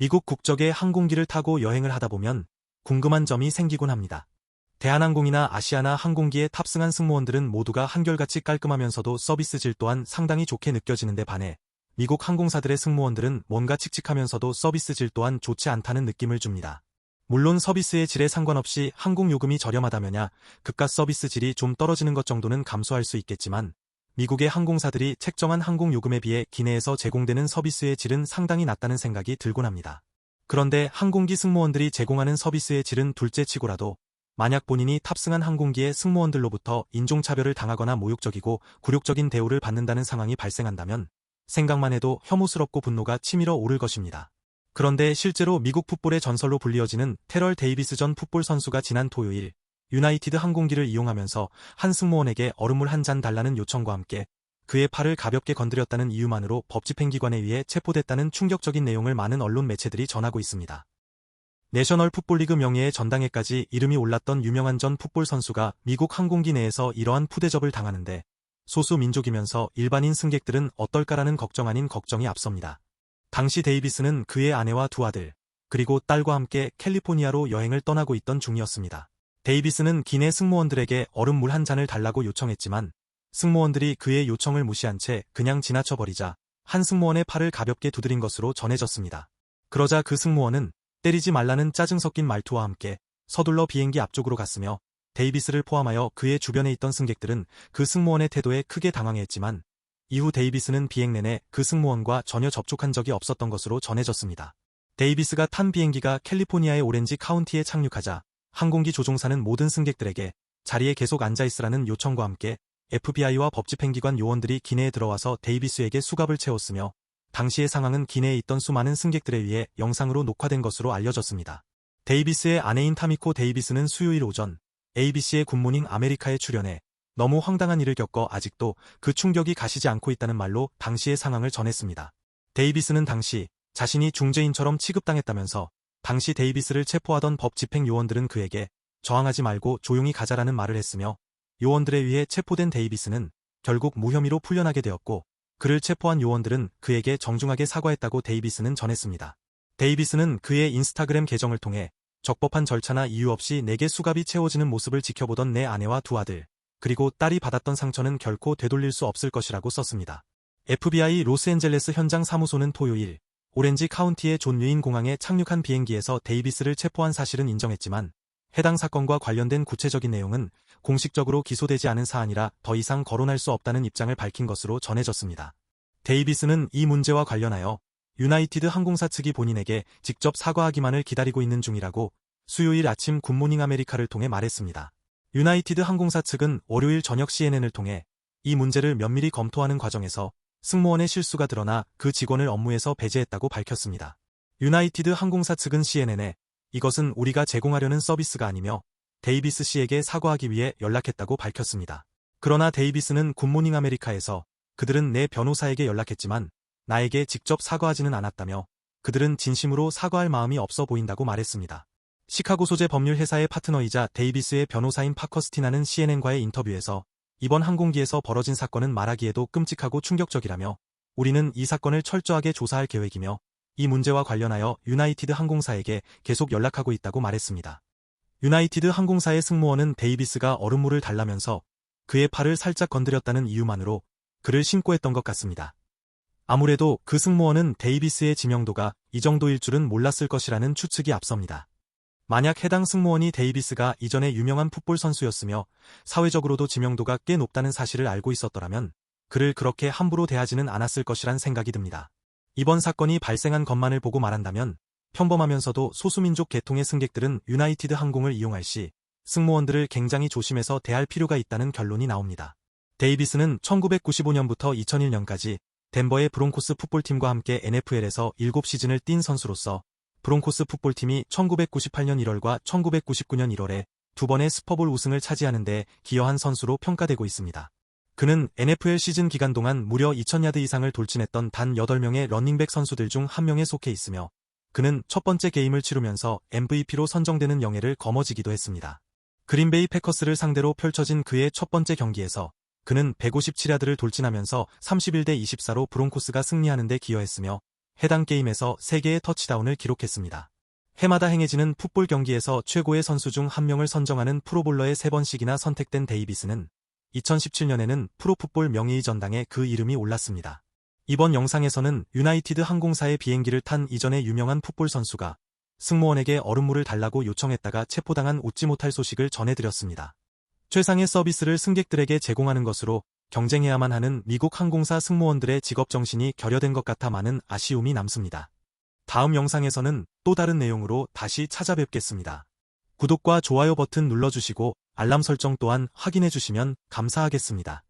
미국 국적의 항공기를 타고 여행을 하다 보면 궁금한 점이 생기곤 합니다. 대한항공이나 아시아나 항공기에 탑승한 승무원들은 모두가 한결같이 깔끔하면서도 서비스 질 또한 상당히 좋게 느껴지는데 반해 미국 항공사들의 승무원들은 뭔가 칙칙하면서도 서비스 질 또한 좋지 않다는 느낌을 줍니다. 물론 서비스의 질에 상관없이 항공요금이 저렴하다면야 그깟 서비스 질이 좀 떨어지는 것 정도는 감수할 수 있겠지만 미국의 항공사들이 책정한 항공요금에 비해 기내에서 제공되는 서비스의 질은 상당히 낮다는 생각이 들곤 합니다. 그런데 항공기 승무원들이 제공하는 서비스의 질은 둘째치고라도 만약 본인이 탑승한 항공기의 승무원들로부터 인종차별을 당하거나 모욕적이고 굴욕적인 대우를 받는다는 상황이 발생한다면 생각만 해도 혐오스럽고 분노가 치밀어 오를 것입니다. 그런데 실제로 미국 풋볼의 전설로 불리어지는 테럴 데이비스 전 풋볼 선수가 지난 토요일 유나이티드 항공기를 이용하면서 한 승무원에게 얼음물 한 잔 달라는 요청과 함께 그의 팔을 가볍게 건드렸다는 이유만으로 법집행기관에 의해 체포됐다는 충격적인 내용을 많은 언론 매체들이 전하고 있습니다. 내셔널 풋볼리그 명예의 전당에까지 이름이 올랐던 유명한 전 풋볼 선수가 미국 항공기 내에서 이러한 푸대접을 당하는데 소수 민족이면서 일반인 승객들은 어떨까라는 걱정 아닌 걱정이 앞섭니다. 당시 데이비스는 그의 아내와 두 아들, 그리고 딸과 함께 캘리포니아로 여행을 떠나고 있던 중이었습니다. 데이비스는 기내 승무원들에게 얼음물 한 잔을 달라고 요청했지만 승무원들이 그의 요청을 무시한 채 그냥 지나쳐버리자 한 승무원의 팔을 가볍게 두드린 것으로 전해졌습니다. 그러자 그 승무원은 때리지 말라는 짜증 섞인 말투와 함께 서둘러 비행기 앞쪽으로 갔으며 데이비스를 포함하여 그의 주변에 있던 승객들은 그 승무원의 태도에 크게 당황했지만 이후 데이비스는 비행 내내 그 승무원과 전혀 접촉한 적이 없었던 것으로 전해졌습니다. 데이비스가 탄 비행기가 캘리포니아의 오렌지 카운티에 착륙하자 항공기 조종사는 모든 승객들에게 자리에 계속 앉아있으라는 요청과 함께 FBI와 법집행기관 요원들이 기내에 들어와서 데이비스에게 수갑을 채웠으며 당시의 상황은 기내에 있던 수많은 승객들에 의해 영상으로 녹화된 것으로 알려졌습니다. 데이비스의 아내인 타미코 데이비스는 수요일 오전 ABC의 굿모닝 아메리카에 출연해 너무 황당한 일을 겪어 아직도 그 충격이 가시지 않고 있다는 말로 당시의 상황을 전했습니다. 데이비스는 당시 자신이 중재인처럼 취급당했다면서 당시 데이비스를 체포하던 법집행 요원들은 그에게 저항하지 말고 조용히 가자라는 말을 했으며 요원들에 의해 체포된 데이비스는 결국 무혐의로 풀려나게 되었고 그를 체포한 요원들은 그에게 정중하게 사과했다고 데이비스는 전했습니다. 데이비스는 그의 인스타그램 계정을 통해 적법한 절차나 이유 없이 내게 수갑이 채워지는 모습을 지켜보던 내 아내와 두 아들, 그리고 딸이 받았던 상처는 결코 되돌릴 수 없을 것이라고 썼습니다. FBI 로스앤젤레스 현장 사무소는 토요일 오렌지 카운티의 존 류인 공항에 착륙한 비행기에서 데이비스를 체포한 사실은 인정했지만 해당 사건과 관련된 구체적인 내용은 공식적으로 기소되지 않은 사안이라 더 이상 거론할 수 없다는 입장을 밝힌 것으로 전해졌습니다. 데이비스는 이 문제와 관련하여 유나이티드 항공사 측이 본인에게 직접 사과하기만을 기다리고 있는 중이라고 수요일 아침 굿모닝 아메리카를 통해 말했습니다. 유나이티드 항공사 측은 월요일 저녁 CNN을 통해 이 문제를 면밀히 검토하는 과정에서 승무원의 실수가 드러나 그 직원을 업무에서 배제했다고 밝혔습니다. 유나이티드 항공사 측은 CNN에 이것은 우리가 제공하려는 서비스가 아니며 데이비스 씨에게 사과하기 위해 연락했다고 밝혔습니다. 그러나 데이비스는 굿모닝 아메리카에서 그들은 내 변호사에게 연락했지만 나에게 직접 사과하지는 않았다며 그들은 진심으로 사과할 마음이 없어 보인다고 말했습니다. 시카고 소재 법률 회사의 파트너이자 데이비스의 변호사인 파커스티나는 CNN과의 인터뷰에서 이번 항공기에서 벌어진 사건은 말하기에도 끔찍하고 충격적이라며 우리는 이 사건을 철저하게 조사할 계획이며 이 문제와 관련하여 유나이티드 항공사에게 계속 연락하고 있다고 말했습니다. 유나이티드 항공사의 승무원은 데이비스가 얼음물을 달라면서 그의 팔을 살짝 건드렸다는 이유만으로 그를 신고했던 것 같습니다. 아무래도 그 승무원은 데이비스의 지명도가 이 정도일 줄은 몰랐을 것이라는 추측이 앞섭니다. 만약 해당 승무원이 데이비스가 이전에 유명한 풋볼 선수였으며 사회적으로도 지명도가 꽤 높다는 사실을 알고 있었더라면 그를 그렇게 함부로 대하지는 않았을 것이란 생각이 듭니다. 이번 사건이 발생한 것만을 보고 말한다면 평범하면서도 소수민족 계통의 승객들은 유나이티드 항공을 이용할 시 승무원들을 굉장히 조심해서 대할 필요가 있다는 결론이 나옵니다. 데이비스는 1995년부터 2001년까지 덴버의 브론코스 풋볼팀과 함께 NFL에서 7시즌을 뛴 선수로서 브론코스 풋볼팀이 1998년 1월과 1999년 1월에 두 번의 슈퍼볼 우승을 차지하는 데 기여한 선수로 평가되고 있습니다. 그는 NFL 시즌 기간 동안 무려 2000야드 이상을 돌진했던 단 8명의 러닝백 선수들 중 한 명에 속해 있으며 그는 첫 번째 게임을 치르면서 MVP로 선정되는 영예를 거머쥐기도 했습니다. 그린베이 패커스를 상대로 펼쳐진 그의 첫 번째 경기에서 그는 157야드를 돌진하면서 31대 24로 브론코스가 승리하는 데 기여했으며 해당 게임에서 3개의 터치다운을 기록했습니다. 해마다 행해지는 풋볼 경기에서 최고의 선수 중 한 명을 선정하는 프로볼러에 3번씩이나 선택된 데이비스는 2017년에는 프로풋볼 명예의 전당에 그 이름이 올랐습니다. 이번 영상에서는 유나이티드 항공사의 비행기를 탄 이전의 유명한 풋볼 선수가 승무원에게 얼음물을 달라고 요청했다가 체포당한 웃지 못할 소식을 전해드렸습니다. 최상의 서비스를 승객들에게 제공하는 것으로 경쟁해야만 하는 미국 항공사 승무원들의 직업정신이 결여된 것 같아 많은 아쉬움이 남습니다. 다음 영상에서는 또 다른 내용으로 다시 찾아뵙겠습니다. 구독과 좋아요 버튼 눌러주시고 알람 설정 또한 확인해주시면 감사하겠습니다.